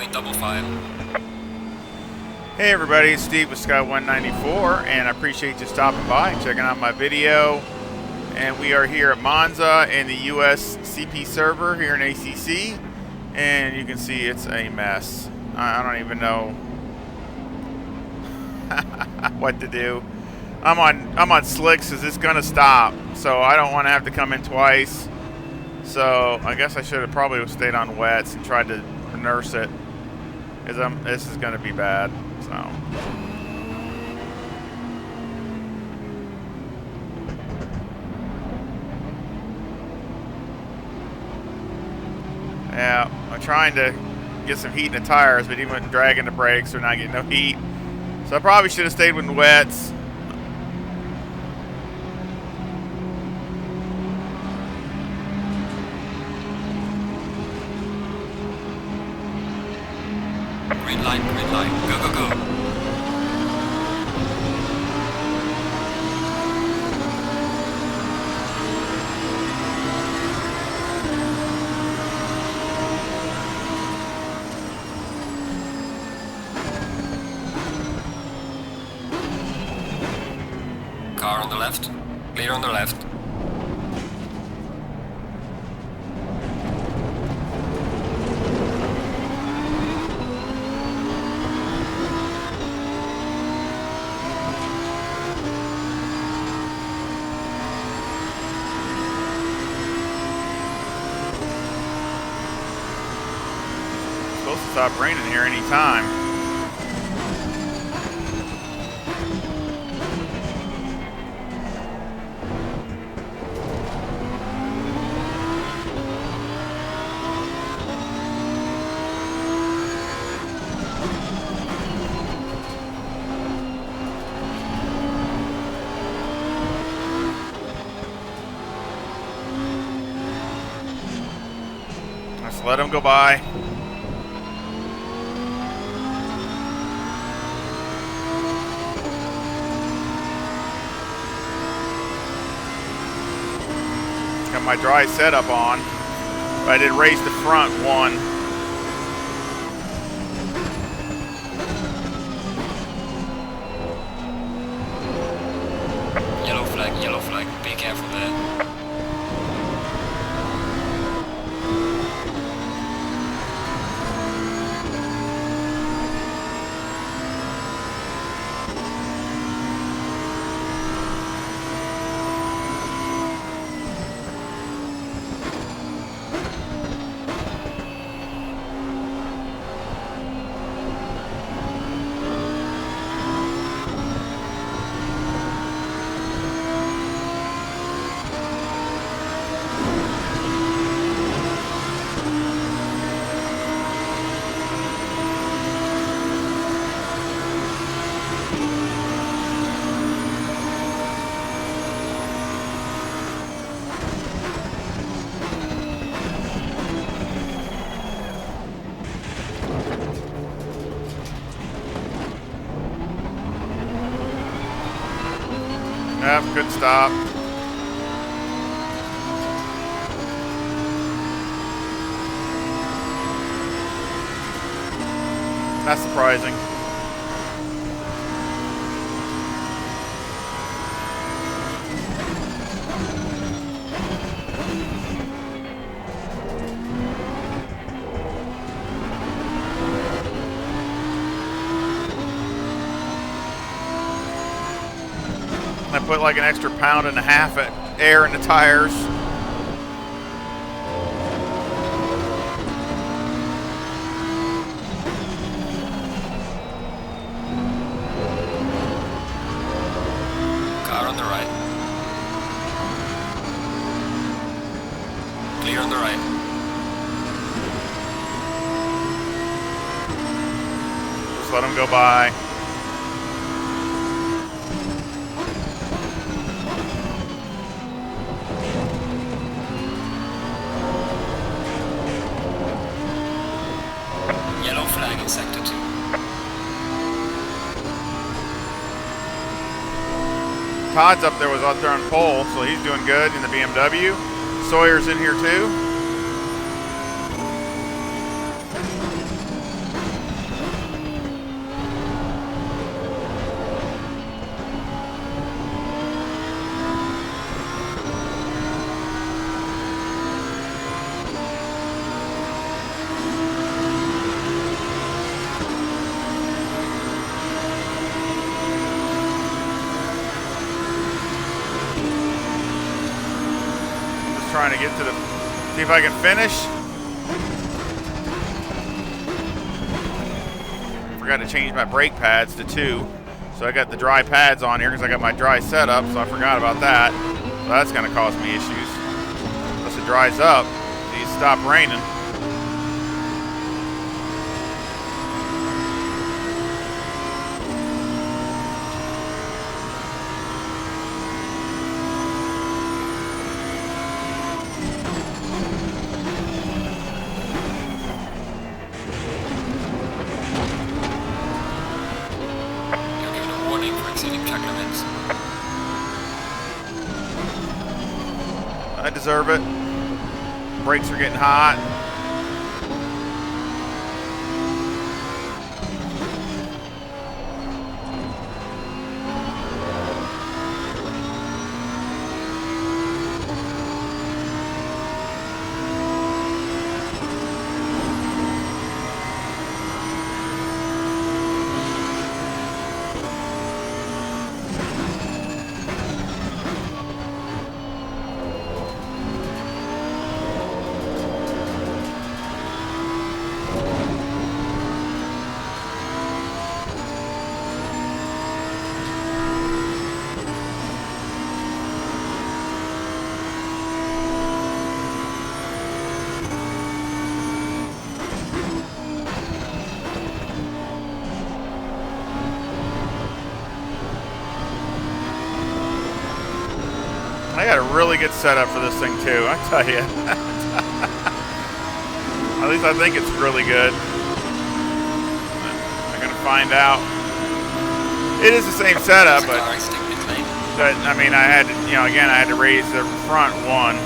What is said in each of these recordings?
in double file. Hey everybody, it's Steve with Sky194, and I appreciate you stopping by and checking out my video. And we are here at MONZA in the US CP server here in ACC, and you can see it's a mess. I don't even know what to do. I'm on slicks because it's gonna stop, so I don't want to have to come in twice. So I guess I should have probably stayed on wets and tried to nurse it, because this is gonna be bad. So yeah, I'm trying to get some heat in the tires, but even dragging the brakes, they're not getting no heat. So I probably should have stayed with the wets. Green light, go, go, go. Car on the left, clear on the left. It's supposed to stop raining here any time. Just let them go by. Got my dry setup on, but I did raise the front one. Yellow flag, be careful there. Yep, good stop. Not surprising. I put like an extra pound and a half of air in the tires. Car on the right. Clear on the right. Just let them go by. Yellow flag in sector 2. Todd's up there, was out there on pole, so he's doing good in the BMW. Sawyer's in here too. trying to get to the, see if I can finish. Forgot to change my brake pads to 2. So I got the dry pads on here because I got my dry setup, so I forgot about that. So that's going to cause me issues. Unless it dries up, these stop raining. I deserve it. Brakes are getting hot. I got a really good setup for this thing too, I tell you. At least I think it's really good. I'm gonna find out. It is the same setup, but I mean, I had to, you know, again, I had to raise the front one.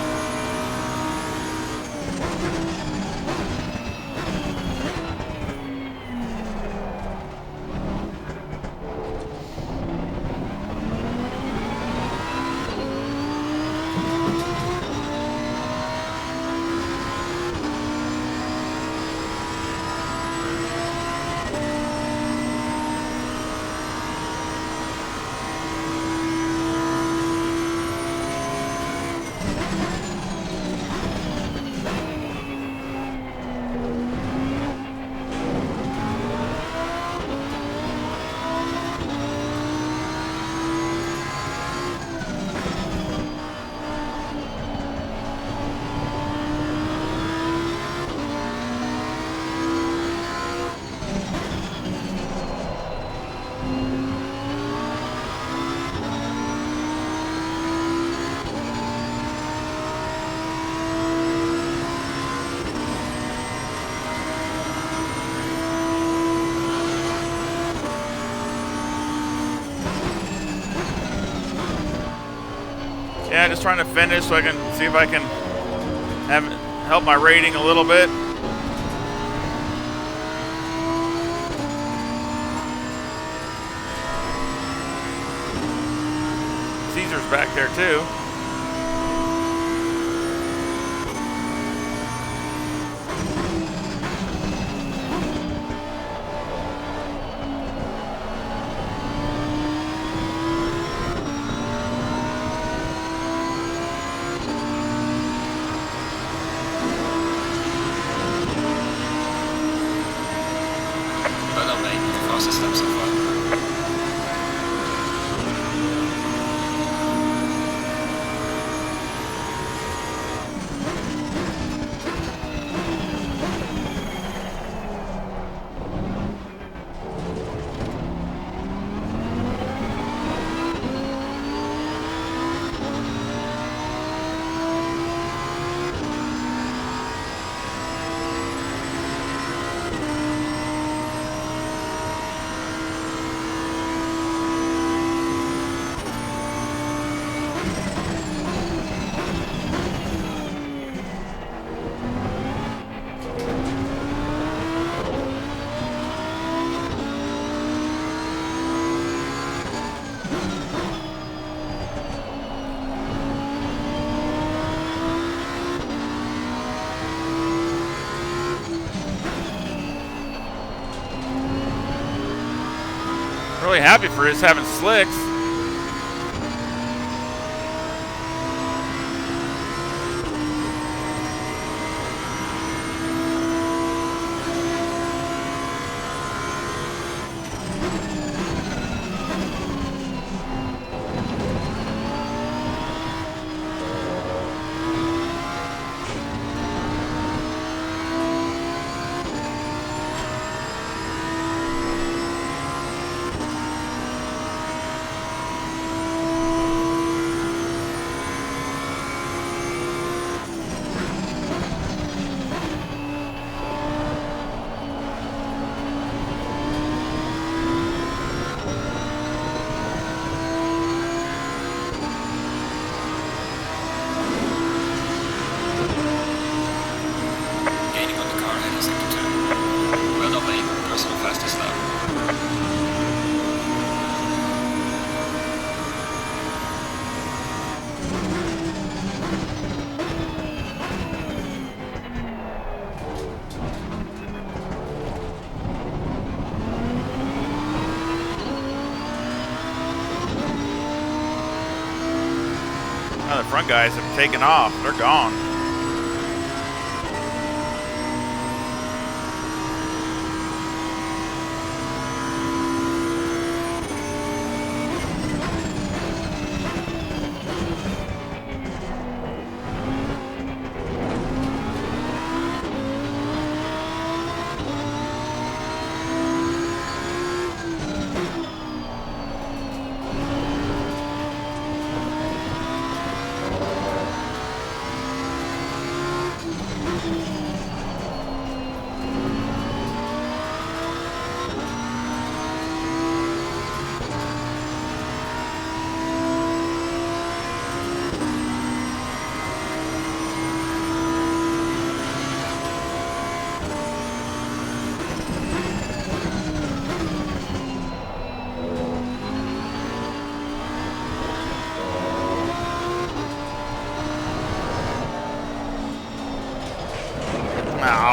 Yeah, just trying to finish so I can see if I can help my rating a little bit. Caesar's back there too. Really happy for his having slicks. front guys have taken off. They're gone.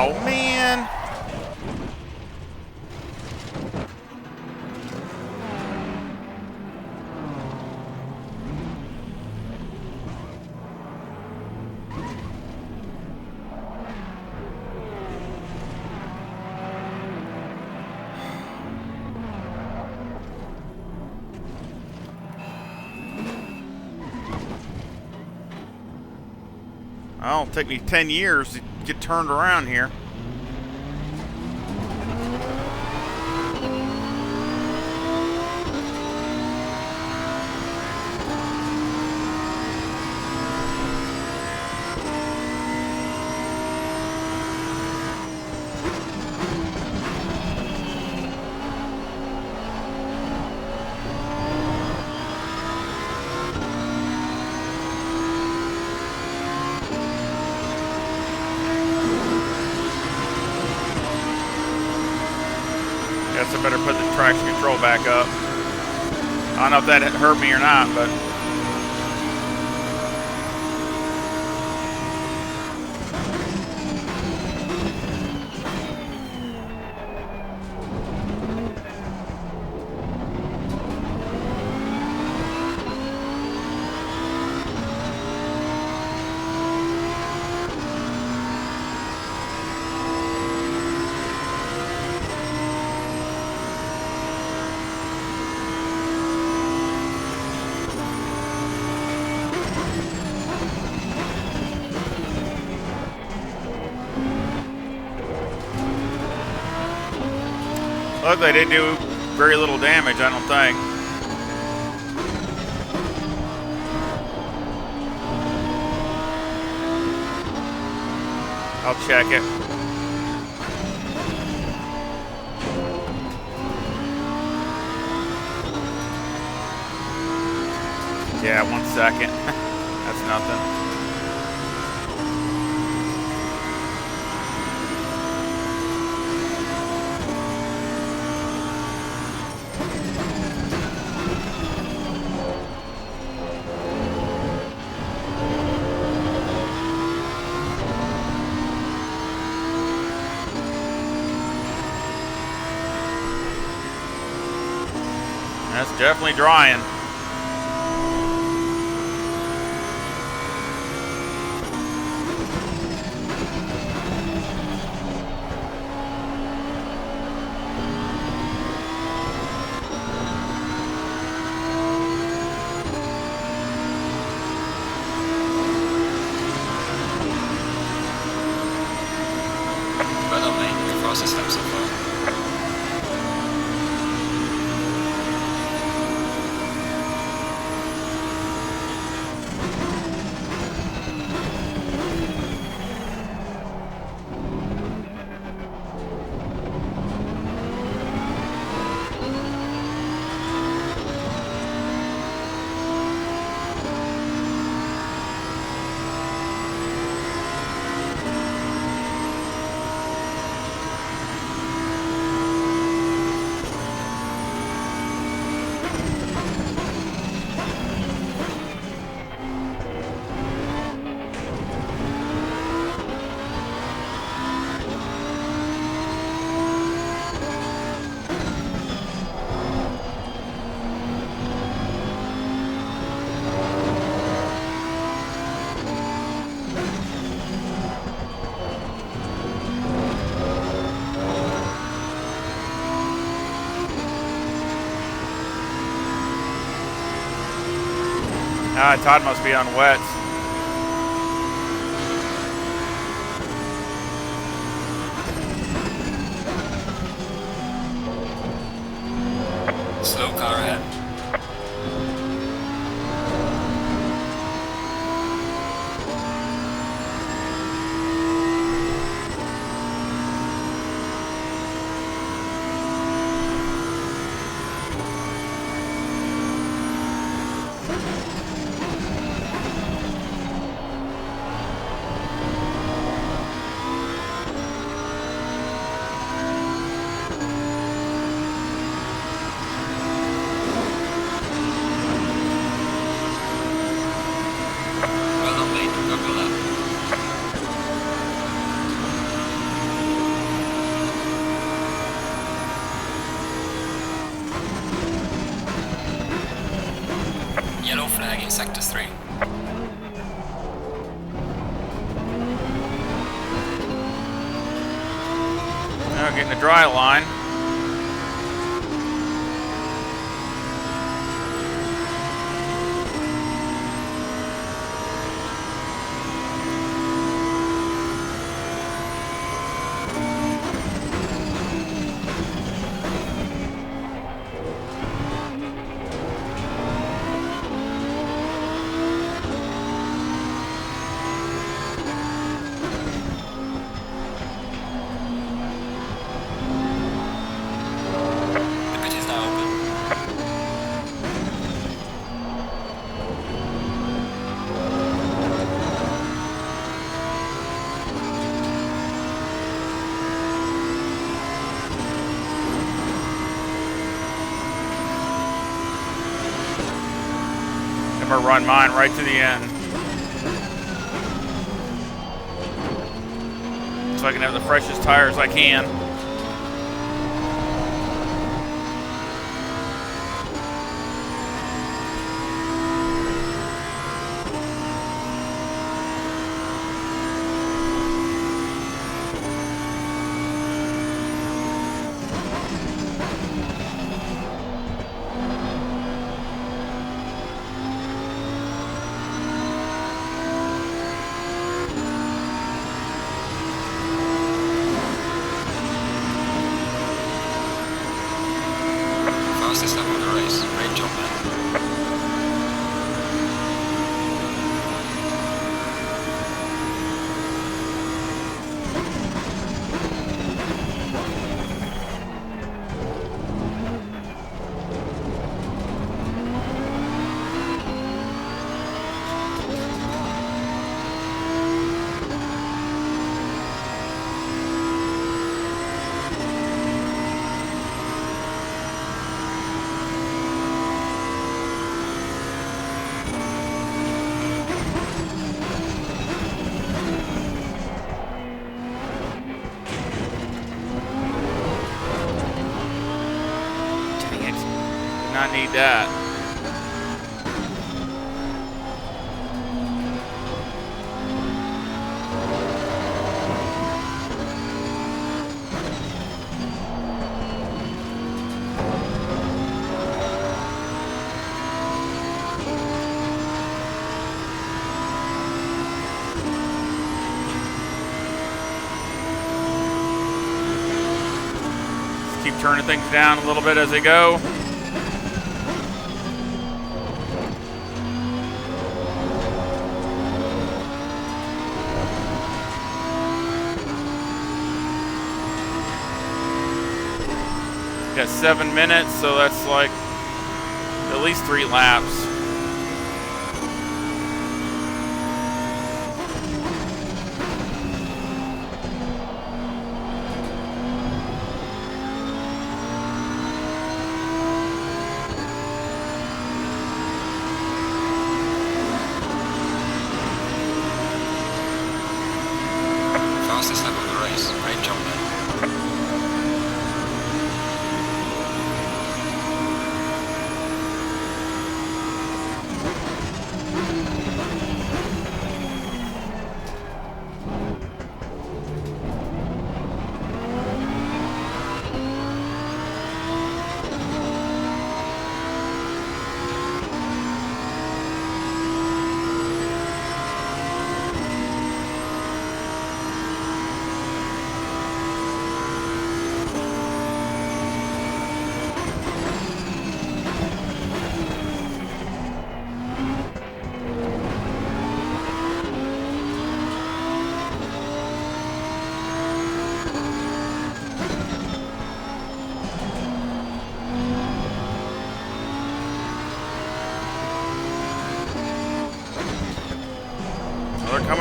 Oh, man. Well, it'll take me 10 years to get turned around here. Guess I better put the traction control back up. I don't know if that hurt me or not, but luckily they do very little damage, I don't think. I'll check it. Yeah, 1 second. That's nothing. That's definitely drying. Well done, mate. Your fastest lap so far. Todd must be on wets. Slow car ahead. Well done, mate. Good lap. Yellow flag in sector 3. Now getting a dry line. The pit is now open. I'm gonna run mine right to the end, so I can have the freshest tires I can. Fastest lap of the race. Great job, man. Dang it. Did not need that. Just keep turning things down a little bit as they go. Got 7 minutes, so that's like at least 3 laps. Fastest lap of the race. Great job, man.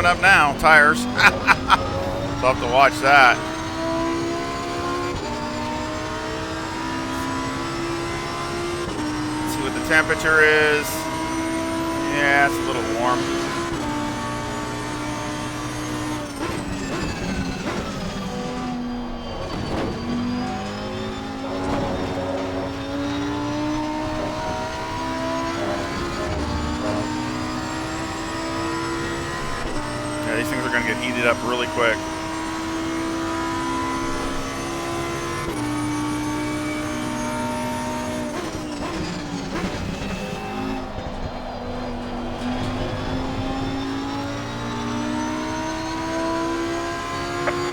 up now. Tires. So I'll have to watch that. Let's see what the temperature is. Yeah, it's a little warm. Yeah, these things are going to get heated up really quick.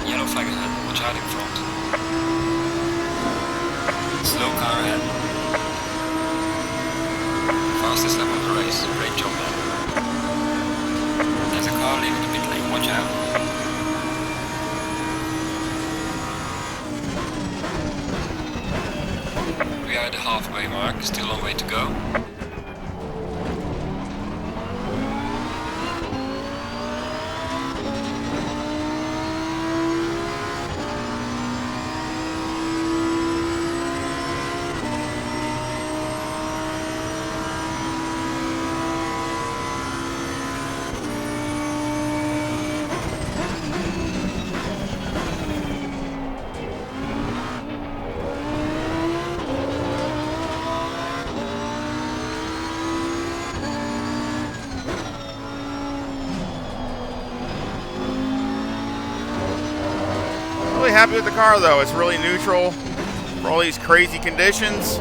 Yellow flag ahead, watch out in front. Slow car ahead. Fastest lap of the race, great job man. There's a car leaving the pit lane, watch out. We are at the halfway mark, still a long way to go. Really happy with the car though. It's really neutral for all these crazy conditions.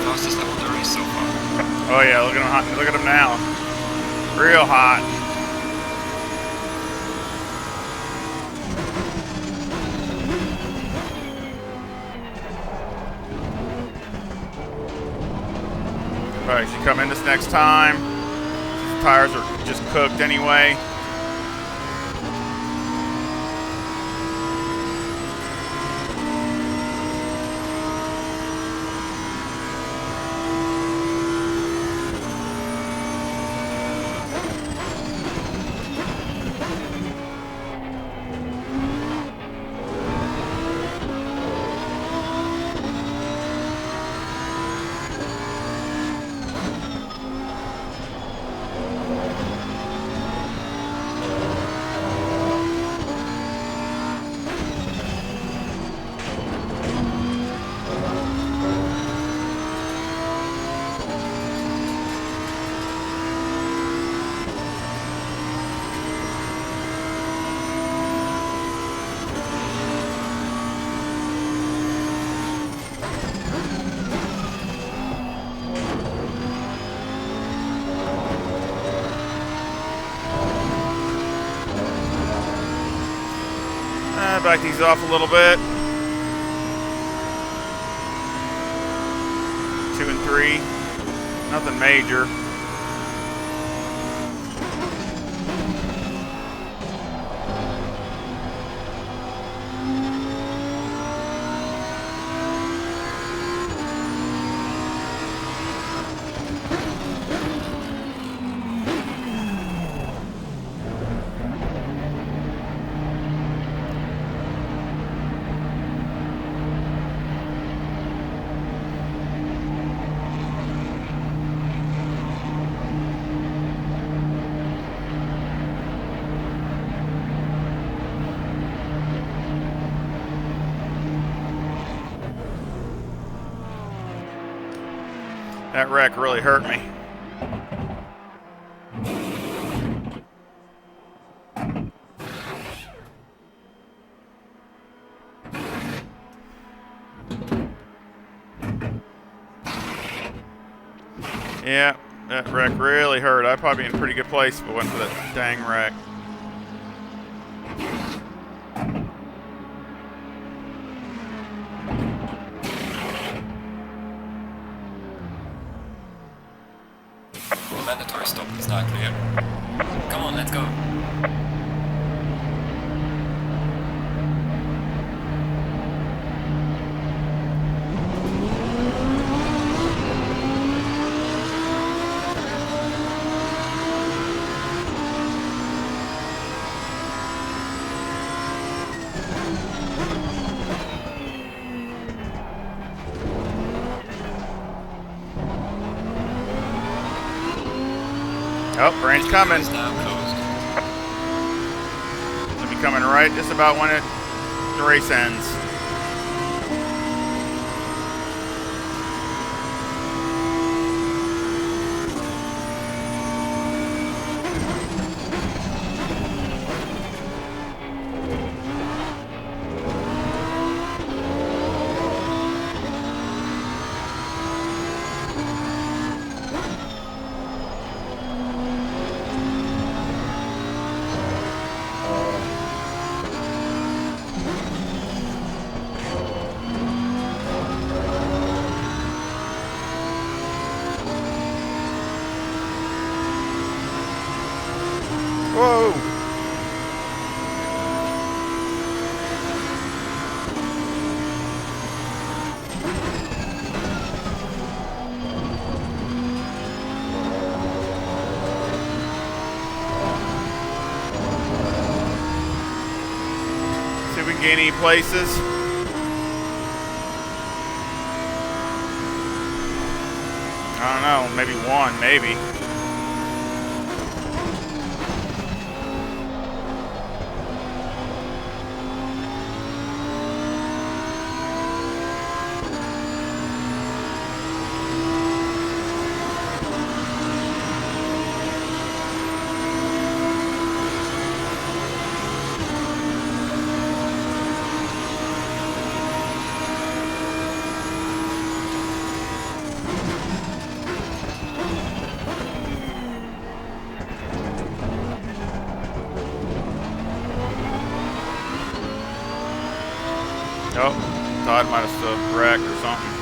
Fastest lap of the race so far. Oh yeah, look at him! Look at him now, real hot. Probably should come in this next time. These tires are just cooked anyway. Back these off a little bit. 2 and 3. Nothing major. That wreck really hurt me. Yeah, that wreck really hurt. I'd probably be in a pretty good place if it wasn't for that dang wreck. Mandatory stop is now clear. Come on, let's go. Oh, range coming. It's now closed. It'll be coming right just about when the race ends. Whoa! See if we can gain any places. I don't know, maybe one, maybe. Oh, Todd might have still wrecked or something.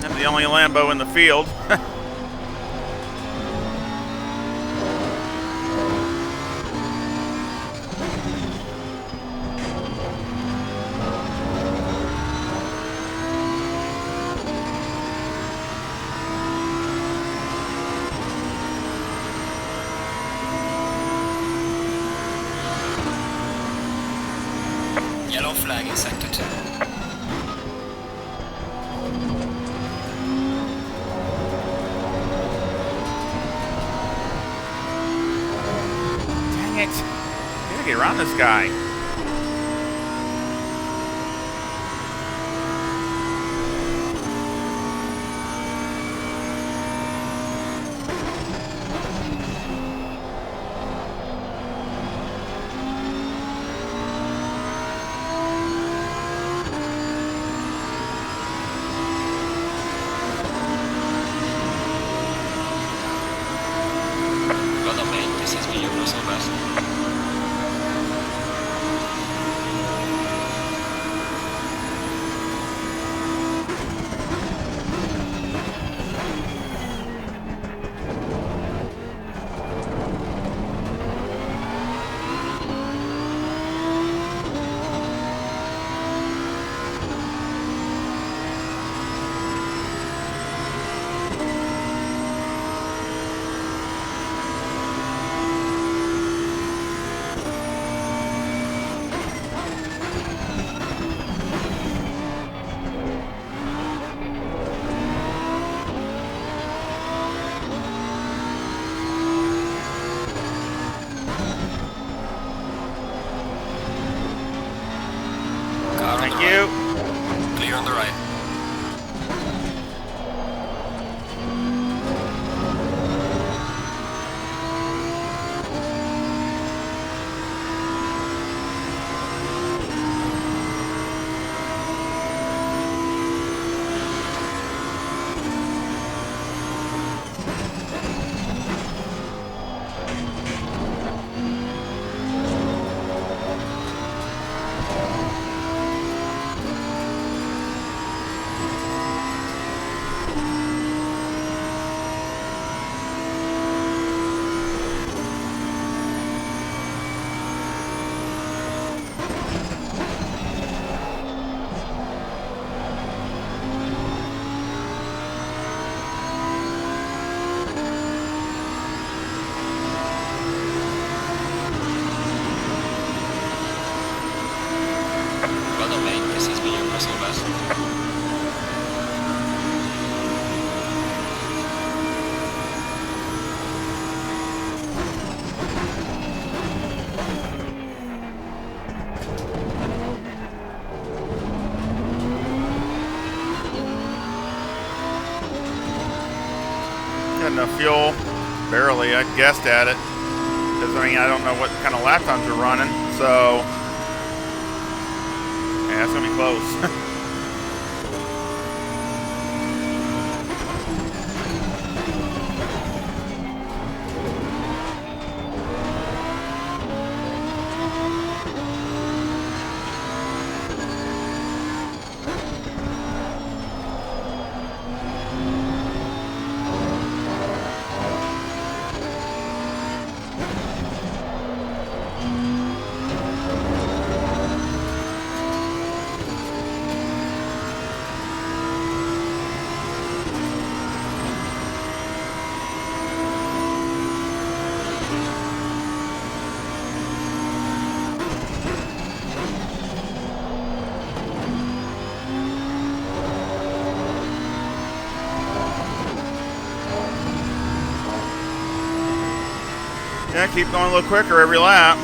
I'm the only Lambo in the field. Yellow flag in sector 2. Dang it. I gotta get around this guy. Well done, mate. This has been your personal best. Thank the you. right. Clear on the right. Well done, mate. This has been your personal best. Got enough fuel. Barely. I guessed at it. Because, I mean, I don't know what kind of lap times we're running. So, yeah, it's going to be close. Yeah, keep going a little quicker every lap.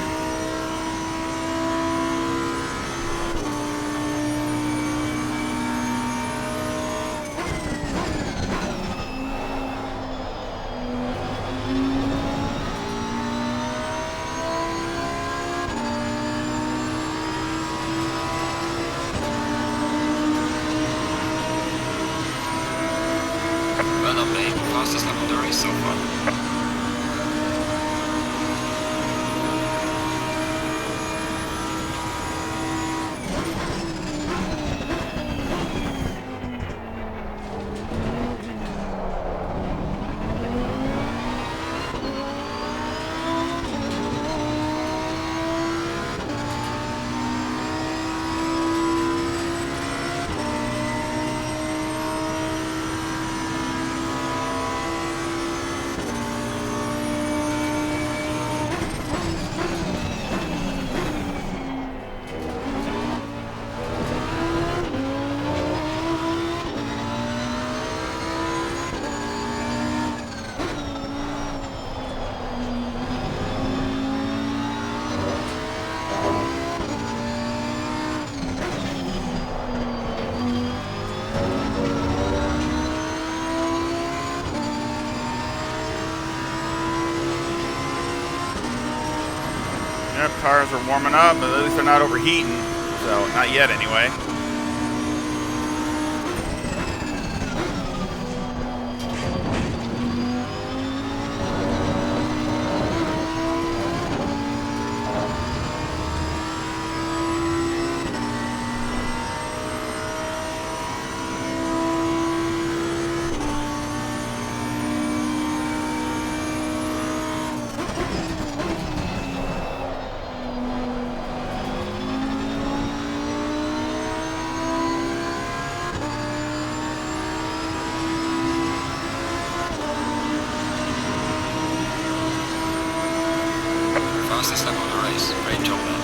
Well done, mate. Fastest lap of the race so far. Yep, tires are warming up, but at least they're not overheating. So, not yet anyway. Fastest lap of the race. Great job, man.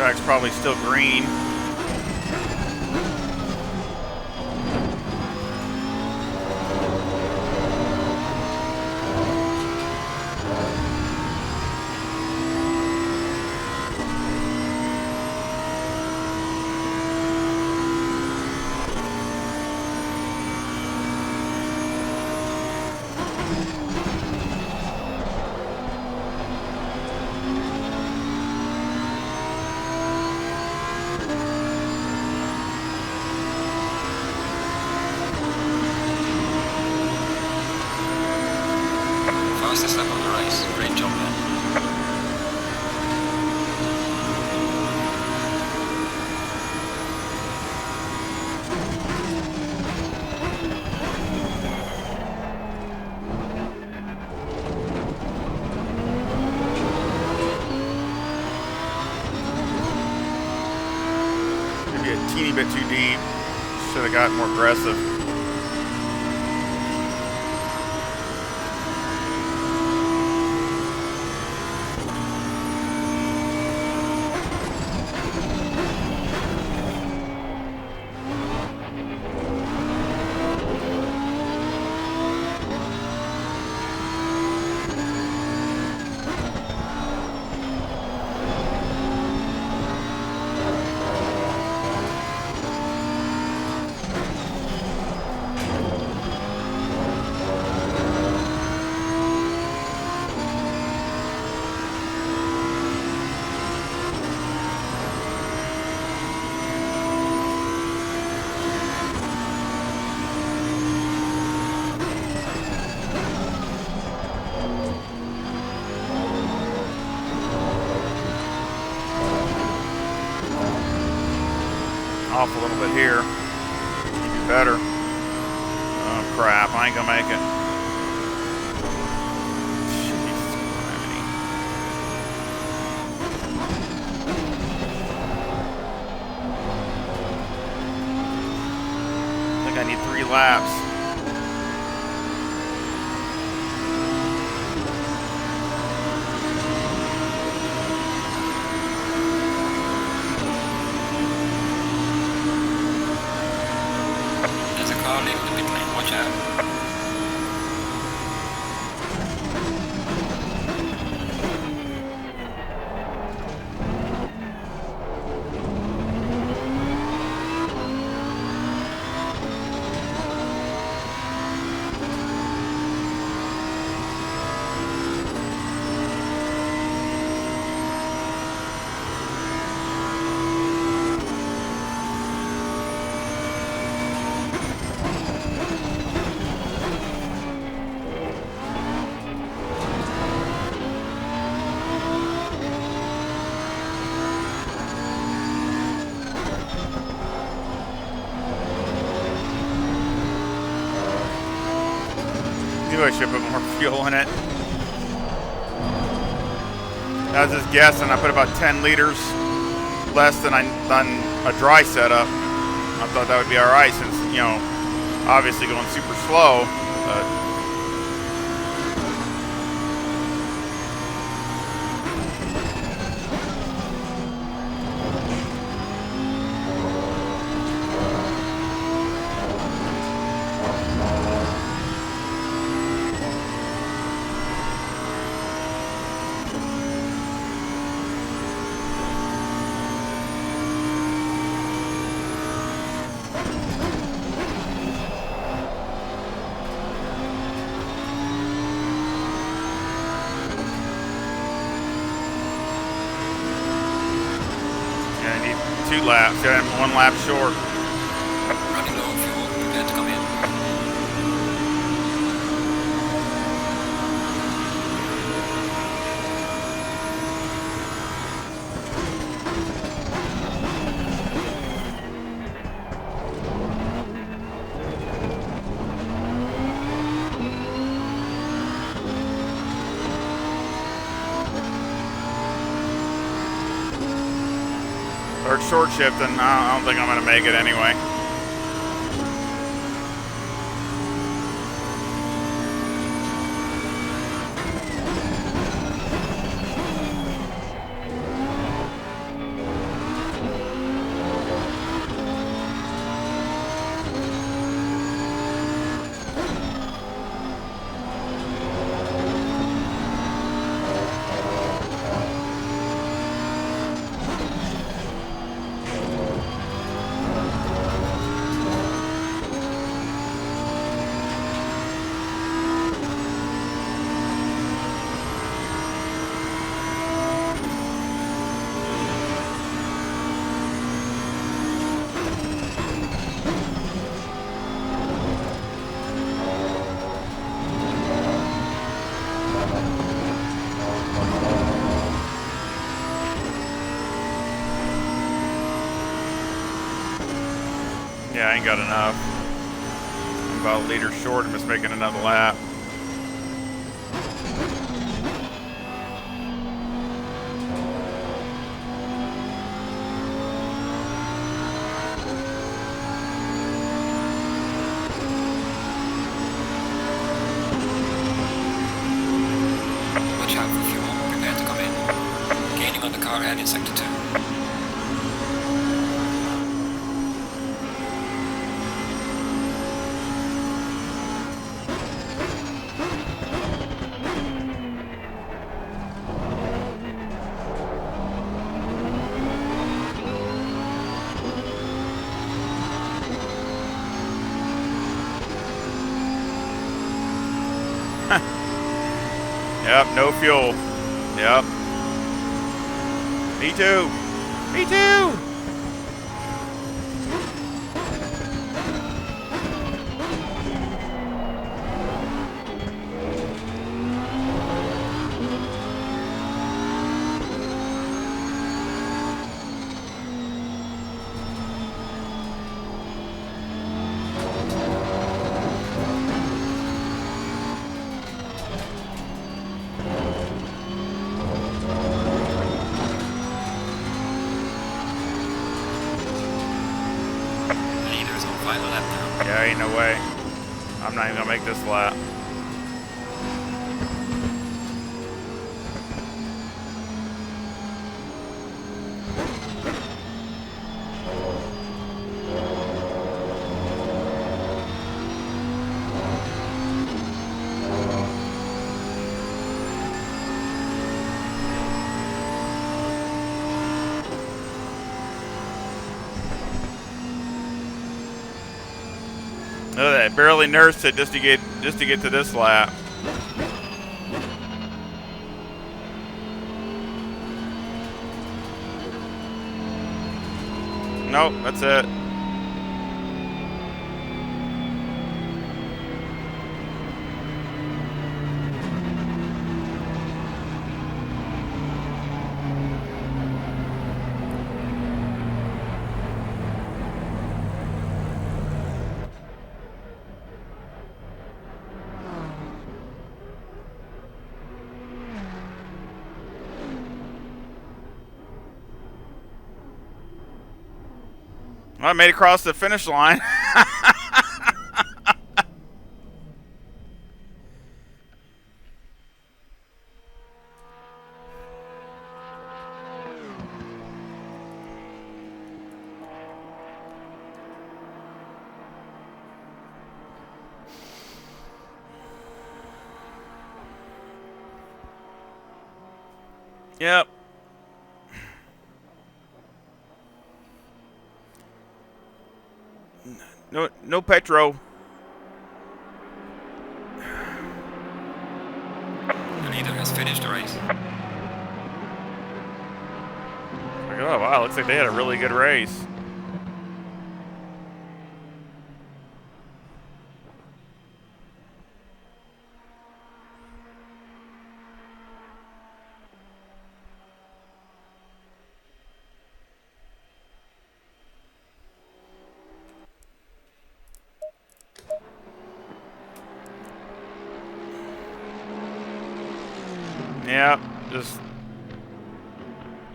track's probably still green. Fastest lap of the race. Great job, man. Maybe a teeny bit too deep. Should have gotten more aggressive. Off a little bit here. Maybe better. Oh crap, I ain't gonna make it. Jesus criminy. I think I need 3 laps. Leave the pit lane, watch out. I should put more fuel in it. I was just guessing. I put about 10 liters less than a dry setup. I thought that would be all right since, you know, obviously going super slow. But I need 2 laps. I'm 1 lap short. Running low on fuel, prepare to come in. Or short shift, and I don't think I'm going to make it anyway. ain't got enough. I'm about a liter short. I'm just making another lap. Watch out for fuel. Prepare to come in. Gaining on the car ahead in sector 2. Yep, no fuel. Yep. Me too. Me too. Leader is on final lap now. Yeah, ain't no way. I'm not even gonna make this lap. Look at that, barely nursed it just to get to this lap. Nope, that's it. Well, I made it across the finish line. Yep. No petro. The leader has finished the race. Oh wow, looks like they had a really good race. Yeah, just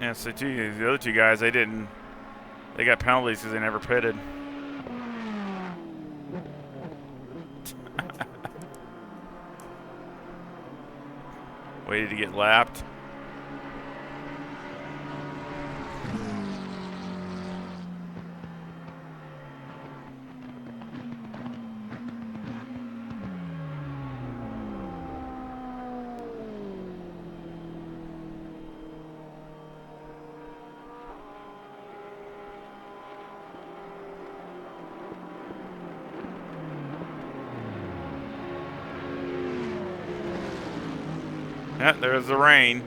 yeah. So the other two guys, they got penalties because they never pitted. Waited to get lapped. Yeah, there's the rain.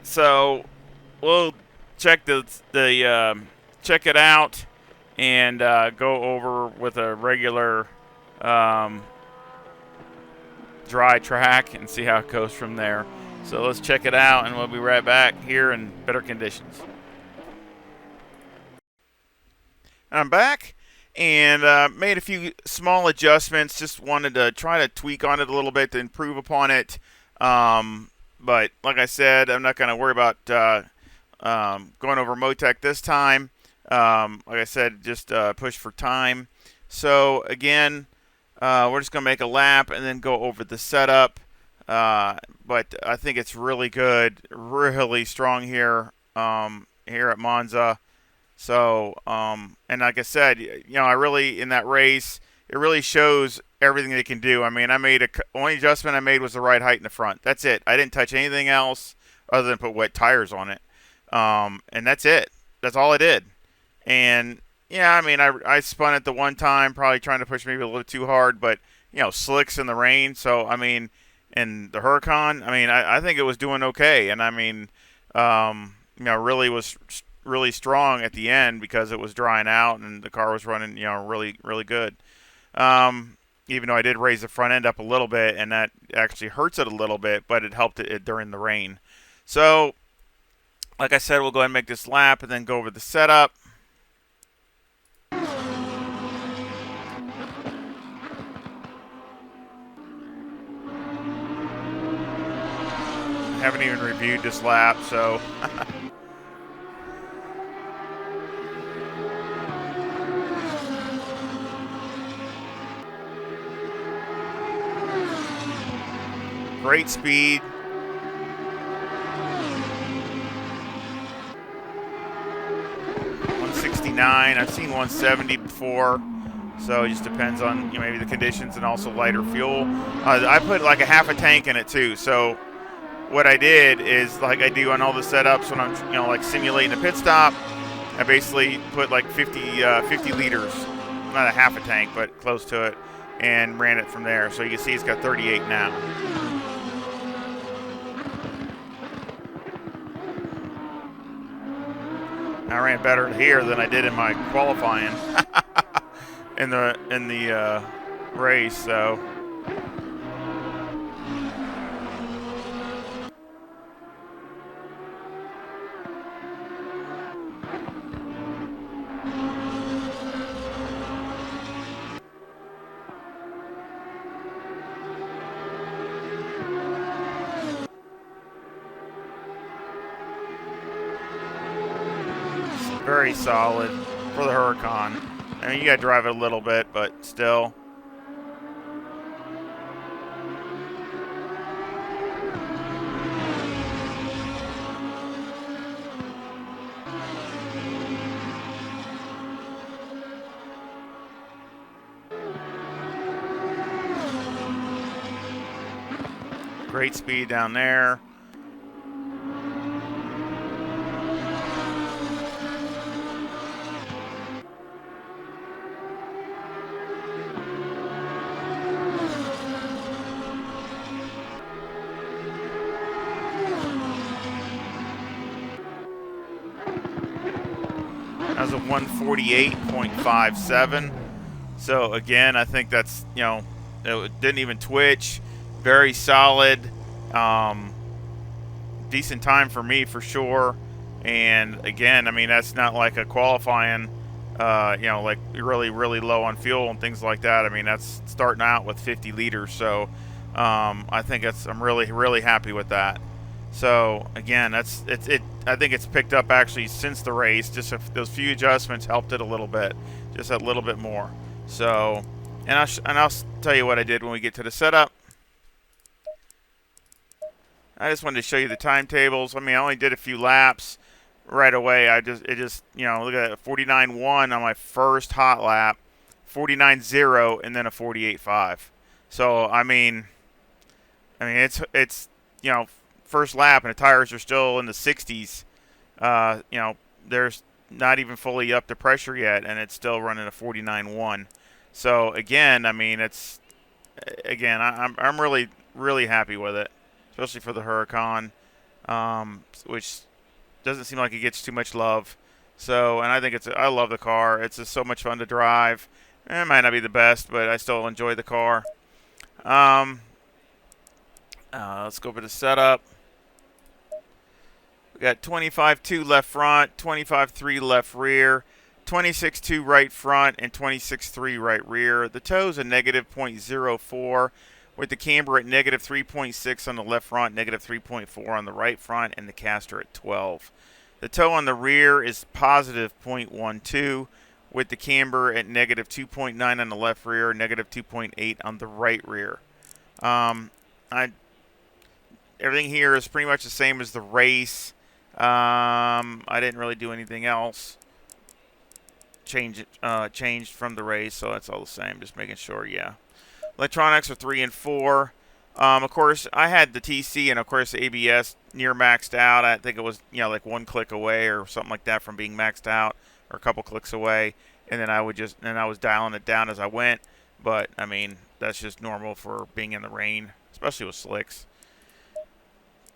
So we'll check check it out and go over with a regular dry track and see how it goes from there. So let's check it out, and we'll be right back here in better conditions. I'm back and made a few small adjustments. Just wanted to try to tweak on it a little bit to improve upon it. But like I said, I'm not going to worry about going over Motec this time. Like I said, just push for time. So again, we're just going to make a lap and then go over the setup. But I think it's really good, really strong here here at Monza. So, and like I said, I really, in that race, it really shows everything they can do. I mean, only adjustment I made was the right height in the front. That's it. I didn't touch anything else other than put wet tires on it. And that's it. That's all I did. And, yeah, I mean, I spun it the one time, probably trying to push maybe a little too hard, but, slicks in the rain. So, I mean, and the Huracan, I mean, I think it was doing okay. And, I mean, really was really strong at the end because it was drying out and the car was running, really, really good. Even though I did raise the front end up a little bit, and that actually hurts it a little bit, but it helped it during the rain. So, like I said, we'll go ahead and make this lap and then go over the setup. I haven't even reviewed this lap, so... Great speed. I've seen 170 before, so it just depends on maybe the conditions and also lighter fuel. I put like a half a tank in it too. So what I did is, like I do on all the setups when I'm like simulating a pit stop, I basically put like 50 liters, not a half a tank, but close to it, and ran it from there. So you can see it's got 38 now. I ran better here than I did in my qualifying in the race. So very solid for the Huracan. I mean, you got to drive it a little bit, but still. Great speed down there. That was a 148.57. So again, I think that's, it didn't even twitch. Very solid. Decent time for me for sure. And again, I mean, that's not like a qualifying, like really, really low on fuel and things like that. I mean, that's starting out with 50 liters. So I think I'm really, really happy with that. So again, I think it's picked up actually since the race. Just those few adjustments helped it a little bit, just a little bit more. So, and I'll tell you what I did when we get to the setup. I just wanted to show you the timetables. I mean, I only did a few laps right away. It just look at 49.1 on my first hot lap, 49.0, and then a 48.5. So I mean it's first lap and the tires are still in the 60s. There's not even fully up to pressure yet, and it's still running a 49.1. So again, I mean, I'm really, really happy with it, especially for the Huracan, which doesn't seem like it gets too much love. So, and I think I love the car. It's just so much fun to drive. It might not be the best, but I still enjoy the car. Let's go over the setup. We got 25.2 left front, 25.3 left rear, 26.2 right front and 26.3 right rear. The toe's a negative 0.04 with the camber at negative 3.6 on the left front, negative 3.4 on the right front, and the caster at 12. The toe on the rear is positive 0.12 with the camber at negative 2.9 on the left rear, negative 2.8 on the right rear. Everything here is pretty much the same as the race. I didn't really do anything else. Changed from the race, so that's all the same. Just making sure, yeah. Electronics are 3 and 4. Of course, I had the TC and of course the ABS near maxed out. I think it was like 1 click away or something like that from being maxed out, or a couple clicks away. And then I was dialing it down as I went. But I mean, that's just normal for being in the rain, especially with slicks.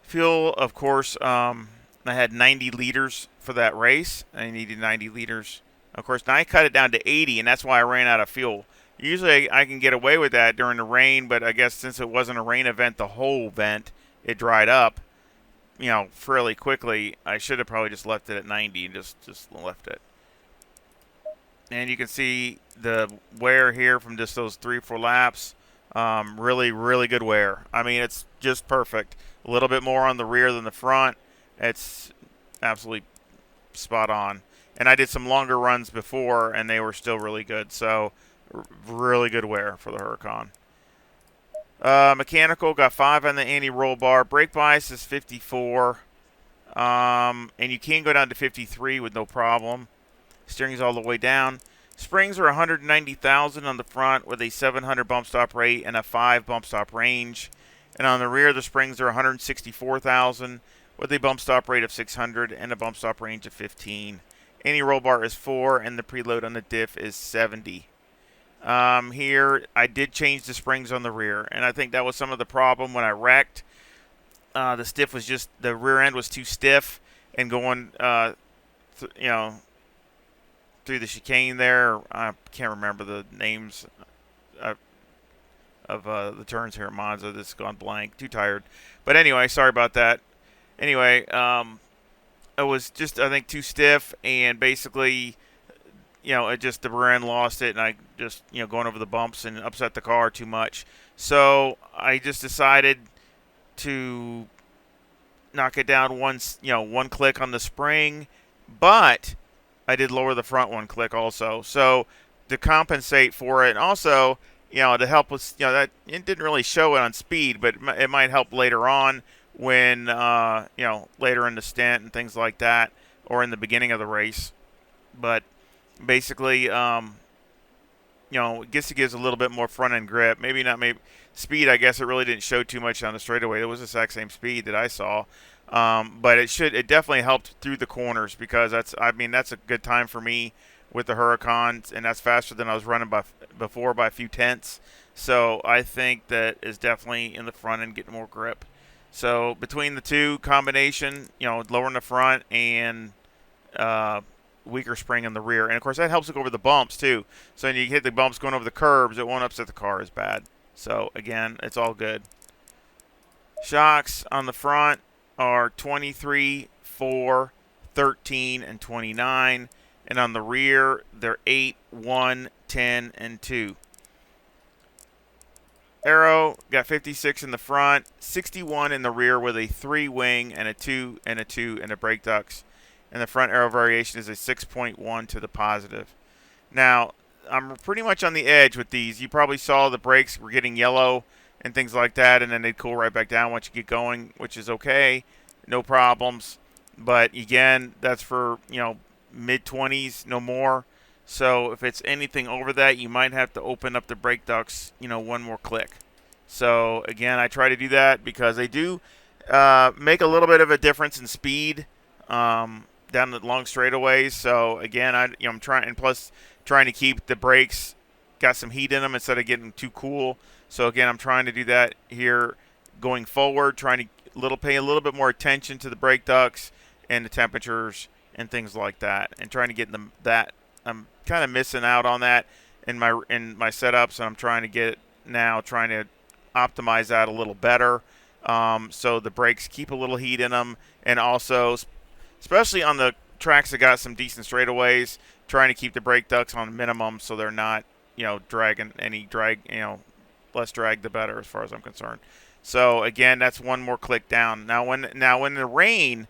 Fuel, of course, I had 90 liters for that race. I needed 90 liters. Of course, now I cut it down to 80, and that's why I ran out of fuel. Usually I can get away with that during the rain, but I guess since it wasn't a rain event, the whole event, it dried up, fairly quickly. I should have probably just left it at 90 and just left it. And you can see the wear here from just those 3-4 laps. Really, really good wear. I mean, it's just perfect. A little bit more on the rear than the front. It's absolutely spot on. And I did some longer runs before, and they were still really good. So, really good wear for the Huracan. Mechanical, got 5 on the anti-roll bar. Brake bias is 54. And you can go down to 53 with no problem. Steering's all the way down. Springs are 190,000 on the front with a 700 bump stop rate and a 5 bump stop range. And on the rear, the springs are 164,000 with a bump stop rate of 600 and a bump stop range of 15. Anti-roll bar is 4 and the preload on the diff is 70. Here, I did change the springs on the rear, and I think that was some of the problem when I wrecked. The rear end was too stiff, and going, through the chicane there. I can't remember the names of the turns here at Monza. This has gone blank. Too tired. But anyway, sorry about that. Anyway, it was just, I think, too stiff, and basically, the rear end lost it, and I just, going over the bumps and upset the car too much. So I just decided to knock it down one click on the spring, but I did lower the front 1 click also. So to compensate for it, and also, to help with, that it didn't really show it on speed, but it might help later on when, later in the stint and things like that, or in the beginning of the race. But basically, it gives a little bit more front end grip. Maybe speed. I guess it really didn't show too much on the straightaway. It was the exact same speed that I saw. But it definitely helped through the corners, because that's a good time for me with the Huracan, and that's faster than I was running before by a few tenths. So I think that is definitely in the front end getting more grip. So between the two combination, lowering the front and weaker spring in the rear, and of course that helps it go over the bumps too. So when you hit the bumps going over the curbs, it won't upset the car as bad. So again, it's all good. Shocks on the front are 23, 4, 13, and 29. And on the rear, they're 8, 1, 10, and 2. Aero, got 56 in the front, 61 in the rear with a 3 wing and a 2 and a 2 and a brake ducts. And the front aero variation is a 6.1 to the positive. Now, I'm pretty much on the edge with these. You probably saw the brakes were getting yellow and things like that, and then they'd cool right back down once you get going, which is okay. No problems. But again, that's for, mid-20s, no more. So if it's anything over that, you might have to open up the brake ducts, 1 more click. So again, I try to do that because they do make a little bit of a difference in speed down the long straightaways. So again, I'm trying, and plus trying to keep the brakes got some heat in them instead of getting too cool. So again, I'm trying to do that here going forward, trying to pay a little bit more attention to the brake ducts and the temperatures and things like that, and trying to get them that. I'm kind of missing out on that in my setups, and I'm trying to optimize that a little better, so the brakes keep a little heat in them, and also especially on the tracks that got some decent straightaways, trying to keep the brake ducts on minimum so they're not, dragging any drag, less drag the better as far as I'm concerned. So again, that's one more click down. Now when the rain,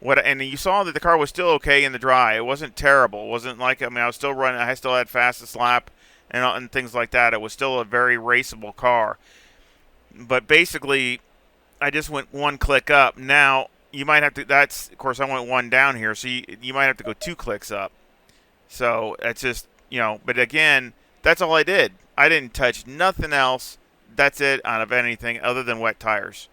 and you saw that the car was still okay in the dry. It wasn't terrible. It wasn't like, I was still running. I still had fastest lap and things like that. It was still a very raceable car. But basically, I just went one click up. Now you might have to. Of course, I went one down here, so you might have to go 2 clicks up. So that's just, But again, that's all I did. I didn't touch nothing else. That's it out of anything other than wet tires.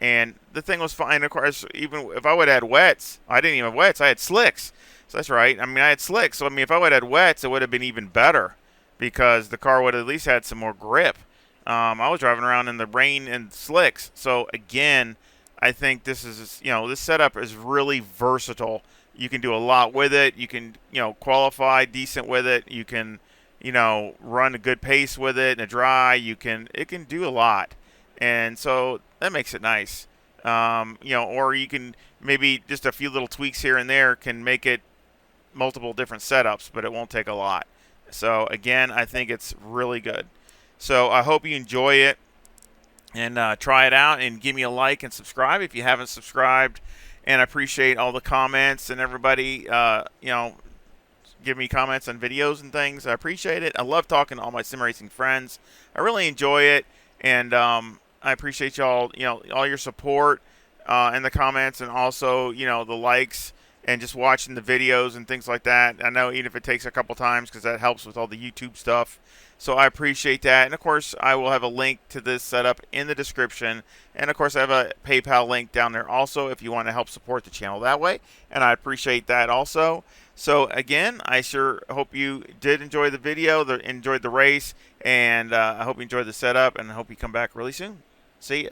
And the thing was fine. Of course, even if I would have had wets, I didn't even have wets. I had slicks. So that's right. I had slicks. So, if I would have had wets, it would have been even better because the car would have at least had some more grip. I was driving around in the rain and slicks. So, again, I think this is, this setup is really versatile. You can do a lot with it. You can, qualify decent with it. You can, run a good pace with it in a dry. It can do a lot. And so that makes it nice. Or you can maybe just a few little tweaks here and there can make it multiple different setups, but it won't take a lot. So again, I think it's really good. So I hope you enjoy it and try it out and give me a like and subscribe if you haven't subscribed. And I appreciate all the comments and everybody, give me comments on videos and things. I appreciate it. I love talking to all my sim racing friends. I really enjoy it. And I appreciate y'all, all your support in the comments and also, the likes and just watching the videos and things like that. I know even if it takes a couple times because that helps with all the YouTube stuff. So I appreciate that. And, of course, I will have a link to this setup in the description. And, of course, I have a PayPal link down there also if you want to help support the channel that way. And I appreciate that also. So, again, I sure hope you did enjoy the video, enjoyed the race. And I hope you enjoyed the setup. And I hope you come back really soon. See ya.